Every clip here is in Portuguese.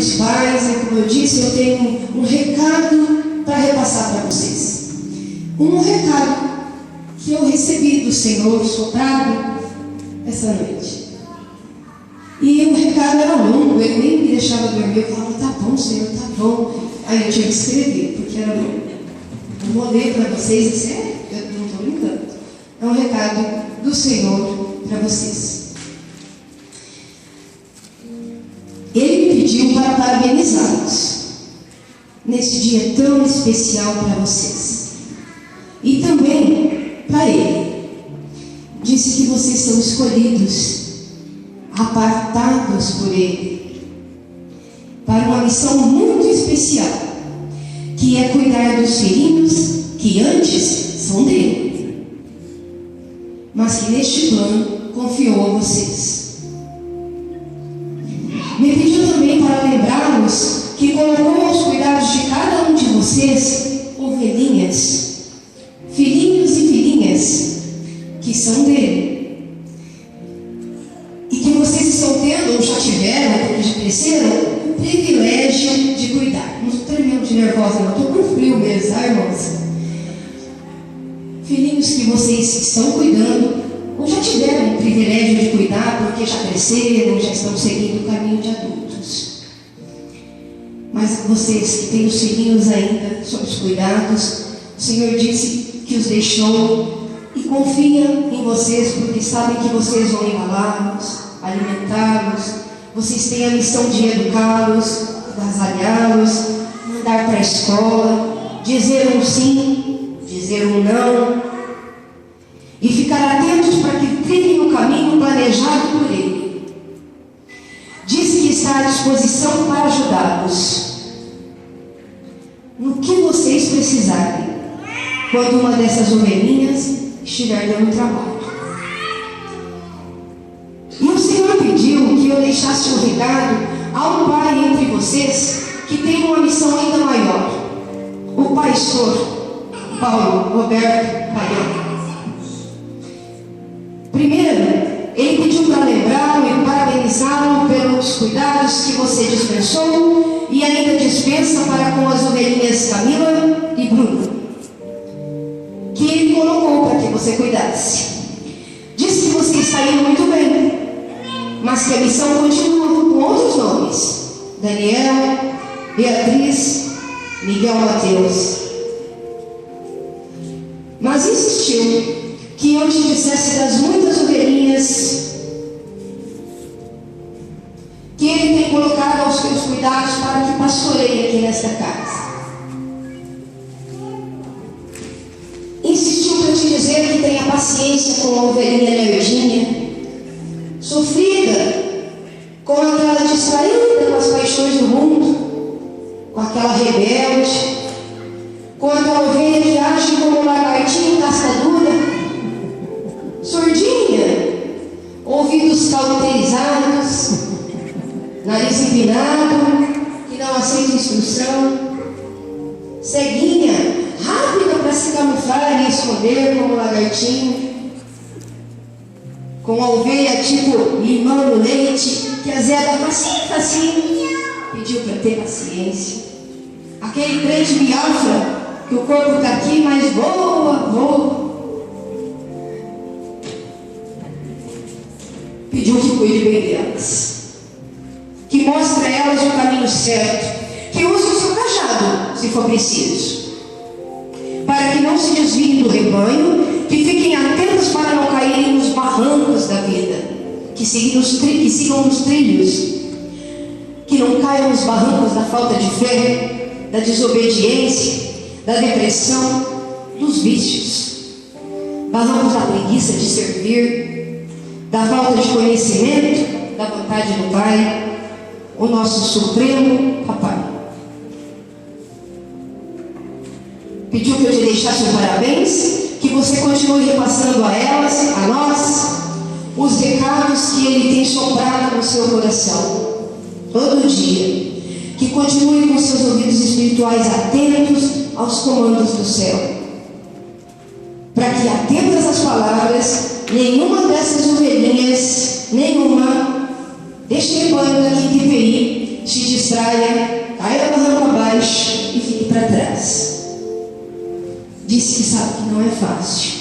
dos pais, e como eu disse, eu tenho um recado para repassar para vocês. Um recado que eu recebi do Senhor soprado essa noite. E o recado era longo, ele nem me deixava dormir. Eu falava, tá bom, Senhor, tá bom. Aí eu tinha que escrever, porque era longo. Eu vou ler para vocês, sério, eu não estou brincando. É um recado do Senhor para vocês. Ele me pediu para parabenizá-los nesse dia tão especial para vocês. E também para Ele. Disse que vocês são escolhidos, apartados por Ele, para uma missão muito especial, que é cuidar dos filhinhos que antes são dele, mas que neste plano confiou a vocês. Me pediu também para lembrá-los que colocou aos cuidados de cada um de vocês ovelhinhas, filhinhos e filhinhas que são dele, e que vocês estão tendo, ou já tiveram, porque já cresceram, o privilégio de cuidar. Não estou tremendo de nervosa, não, estou com frio mesmo, tá, irmãos? Filhinhos que vocês estão cuidando, ou já tiveram o privilégio de cuidar porque já cresceram, já estão seguindo o caminho de adultos. Mas vocês que têm os filhinhos ainda sob os cuidados, o Senhor disse que os deixou e confia em vocês, porque sabem que vocês vão embalá-los, alimentá-los, vocês têm a missão de educá-los, agasalhá-los, mandar para a escola, dizer um sim, dizer um não, e ficar atentos para que trilhem o caminho planejado por Ele. Disse que está à disposição para ajudá-los no que vocês precisarem, quando uma dessas ovelhinhas estiver dando trabalho. E o Senhor pediu que eu deixasse um recado a um pai entre vocês que tem uma missão ainda maior, o pastor Paulo Roberto Paião. Primeiro, ele pediu para lembrá-lo e parabenizá-lo pelos cuidados que você dispensou e ainda dispensa para com as ovelhinhas Camila e Bruno, que ele colocou para que você cuidasse. Disse que você está indo muito bem, mas que a missão continua com outros nomes: Daniel, Beatriz, Miguel Mateus. Mas insistiu que eu te dissesse das muitas ovelhinhas que Ele tem colocado aos teus cuidados para que pastoreie aqui nesta casa. Insistiu para te dizer que tenha paciência com a ovelhinha Leodinha, sofrida, com aquela distraída com as paixões do mundo, com aquela rebelde, com aquela ovelha que age como um lagartinho cascadura, surdinha, ouvidos cauterizados, nariz empinado, que não aceita instrução, ceguinha, rápida para se camuflar e esconder como lagartinho, com a ovelha tipo limão no leite, que azeda facinho, pediu para ter paciência. Aquele crente biafra, que o corpo está aqui, mas voa. Pediu que cuide bem delas, que mostre a elas o caminho certo, que use o seu cajado, se for preciso, para que não se desviem do rebanho, que fiquem atentos para não caírem nos barrancos da vida, que sigam nos trilhos, que não caiam nos barrancos da falta de fé, da desobediência, da depressão, dos vícios, barrancos da preguiça de servir, da falta de conhecimento da vontade do Pai, o nosso Supremo Papai. Pediu que eu te deixasse um parabéns, que você continue repassando a elas, a nós, os recados que Ele tem soprado no seu coração, todo dia. Que continue com seus ouvidos espirituais atentos aos comandos do céu, para que, atentas às palavras, nenhuma dessas ovelhinhas, deste rebanho daqui de TPI, te distraia fácil.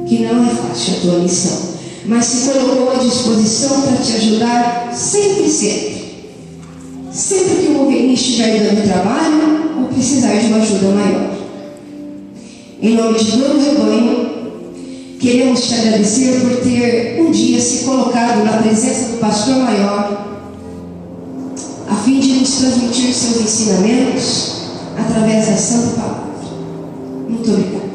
Que não é fácil a tua missão, mas se colocou à disposição para te ajudar sempre, sempre. Sempre que o ovelhinho estiver dando trabalho ou precisar de uma ajuda maior. Em nome de todo o rebanho, queremos te agradecer por ter um dia se colocado na presença do pastor maior, a fim de nos transmitir seus ensinamentos através da Santa Palavra. Muito obrigada.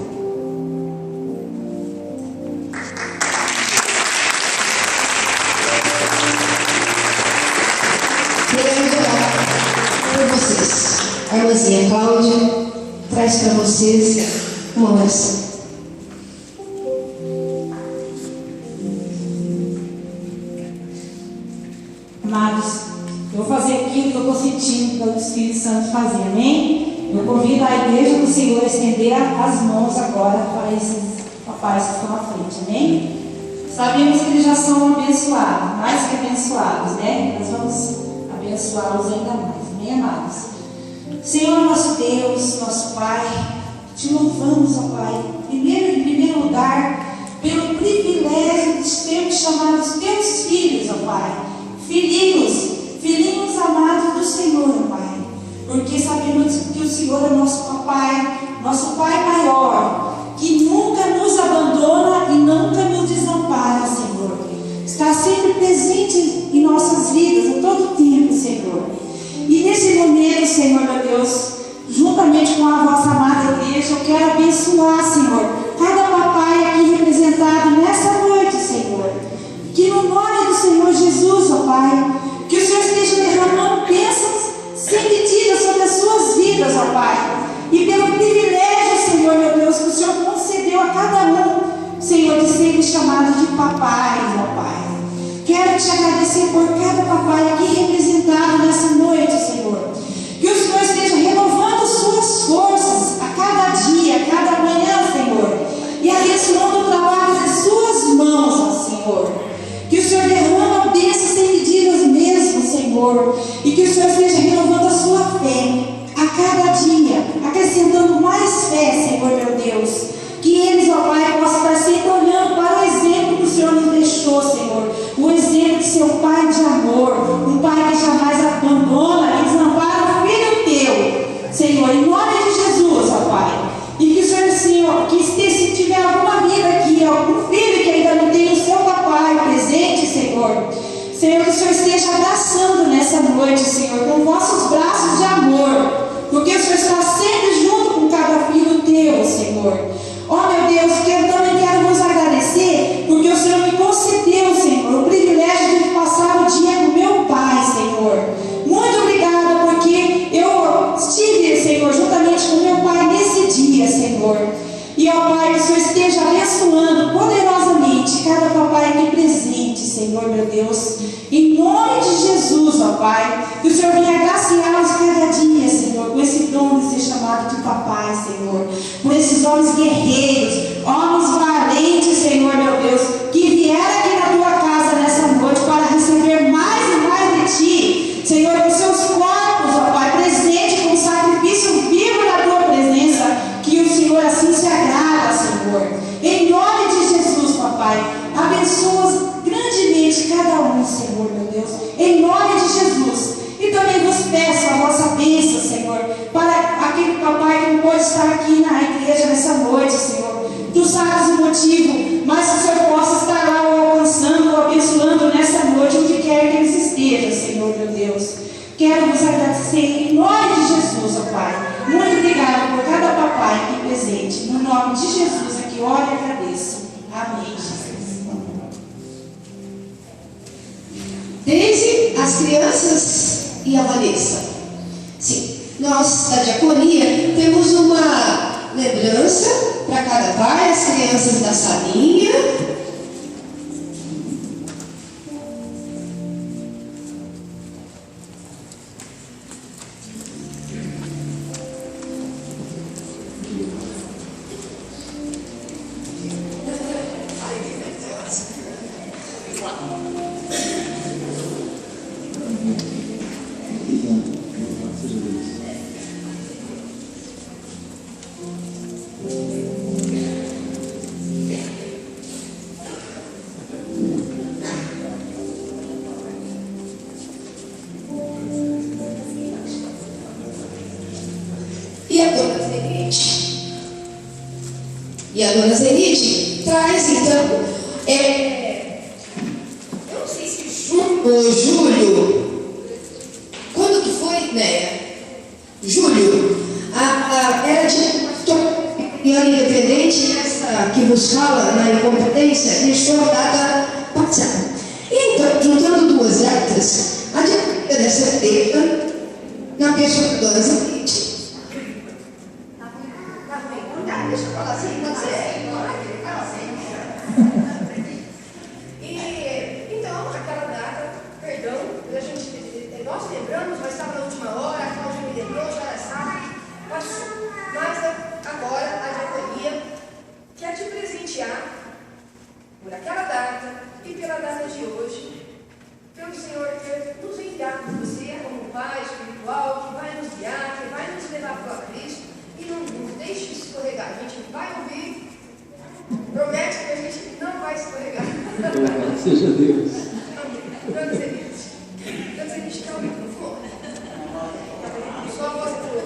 Queremos orar por vocês. A irmãzinha Cláudia traz para vocês uma oração. Amados, eu vou fazer aquilo que eu estou sentindo pelo Espírito Santo fazer, amém? Eu convido a igreja do Senhor a estender as mãos agora para esses papais que estão à frente, amém? Sabemos que eles já são abençoados, mais que abençoados, né? Nós vamos abençoá-los ainda mais, amém, amados? Senhor, nosso Deus, nosso Pai, te louvamos, ó Pai, em primeiro lugar, pelo privilégio de termos chamado os teus filhos, ó Pai, filhinhos amados do Senhor, ó Pai, porque sabemos que o Senhor é nosso papai, nosso Pai maior, que nunca nos abandona e nunca nos desampara, Senhor. Está sempre presente em nossas vidas, a todo tempo, Senhor. E nesse momento, Senhor, meu Deus, juntamente com a vossa amada igreja, eu quero abençoar, Senhor, cada papai aqui representado nessa noite, Senhor. Que no nome do Senhor Jesus, ó Pai, que o Senhor esteja derramando bênçãos sem medida sobre as suas vidas, ó Pai. E pelo privilégio, Senhor, meu Deus, que o Senhor concedeu a cada um, Senhor, de serem chamados de papais, ó Pai. Quero te agradecer por cada papai aqui representado nessa noite, Senhor. Que o Senhor esteja renovando suas forças a cada dia, a cada manhã, Senhor. E abençoando o trabalho de suas mãos, ó Senhor. Que o Senhor derrama bênçãos sem medidas mesmo, Senhor. E que o Senhor esteja renovando a sua fé a cada dia, acrescentando mais fé, Senhor, meu Deus. Que eles, ó Pai, possam estar sempre olhando para o exemplo que o Senhor nos deixou, Senhor. O exemplo de seu Pai de amor, um Pai que jamais abandona e desampara o filho teu, Senhor, em nome de Jesus, ó Pai. E que o Senhor, que se tiver alguma vida aqui, algum filho que ainda não tem o seu papai presente, Senhor, que o Senhor esteja abraçando nessa noite, Senhor, com vossos braços de amor, porque o Senhor está sempre junto com cada filho teu, Senhor. Ó meu Deus, que eu também quero vos agradecer, porque o Senhor me concedeu, Senhor, o privilégio de passar o dia com meu Pai, Senhor. Muito obrigada, porque eu estive, Senhor, juntamente com meu Pai nesse dia, Senhor. E, ó Pai, que o Senhor esteja abençoando poderosamente cada papai aqui presente, Senhor, meu Deus. Em nome de Jesus, ó Pai, que o Senhor venha agraciá-los cada dia, Senhor, com esse dom de ser chamado de papai, Senhor. Por esses homens guerreiros, homens valentes, Senhor, meu Deus, que vieram aqui na tua casa nessa noite para receber mais e mais de ti, Senhor, com seus corpos, ó Pai, presente com sacrifício vivo na tua presença, que o Senhor assim se agrada, Senhor. Em nome de Jesus, papai, abençoa grandemente cada um, Senhor, meu Deus, em nome de Jesus. E também vos peço a vossa bênção, Senhor, para aquele papai que não pode estar aqui na igreja nessa noite, Senhor. Tu sabes o motivo, mas que o Senhor possa estar lá o alcançando, o abençoando nessa noite, onde quer que eles estejam, Senhor, meu Deus. Quero vos agradecer em nome de Jesus, ó Pai. Muito obrigada por cada papai aqui presente. No nome de Jesus, aqui oro e agradeço. Amém, Jesus. Desde as crianças e a Vanessa. Sim, nós da diaconia temos uma lembrança para cada pai, as crianças da salinha. Zenite. E a dona Zenite traz, então, eu não sei se junho ou julho, quando que foi, né? Julho, era de independente, essa que vos fala na incompetência, deixou a data passar. Então, juntando duas datas, a diaconia dessa feita, na pessoa da dona Zenite. Deixa eu falar assim, pode ser? Fala assim. E, então, aquela data, perdão, nós lembramos, mas estava na última hora, a Cláudia me lembrou, já era sábado, passou. Mas agora a diaconia quer te presentear por aquela data e pela data de hoje, pelo Senhor ter nos enviado por você como um Pai espiritual que vai nos guiar, que vai nos levar para Cristo. E não nos deixe escorregar. A gente vai ouvir, promete que a gente não vai escorregar. Louvado seja Deus. Dona Zenite. Dona Zenite está ouvindo no fogo. Só a voz boa.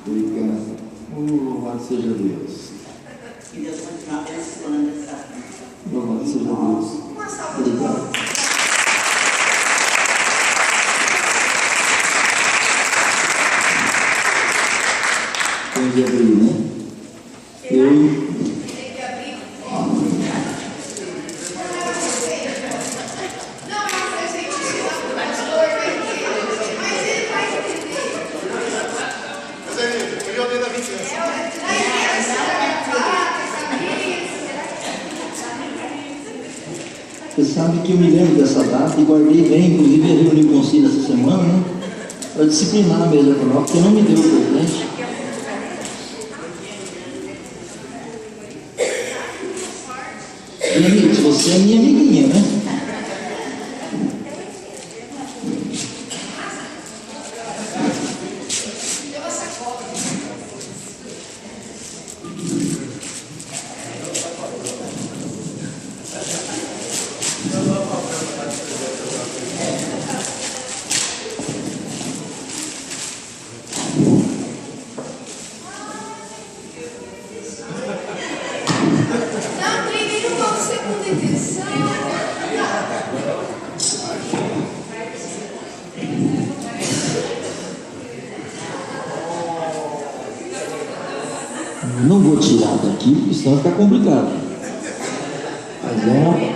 Obrigado. Louvado seja Deus. Que Deus continue abençoando essa. Louvado seja Deus. Uma salva de palmas. Tem que abrir, né? Eu. Tem que abrir. Não é um presente ensinado do pastor, mas ele vai entender. Zé, eu dei da vingança. Você sabe que eu me lembro dessa data e guardei bem, inclusive eu reuni com o Ciro essa semana, né? Para disciplinar a mesa econômica, porque não me deu o presente. Henrique, você é minha amiguinha, né? Não, primeiro vamos segunda intenção. Não vou tirar daqui, porque senão vai ficar complicado. Mas é uma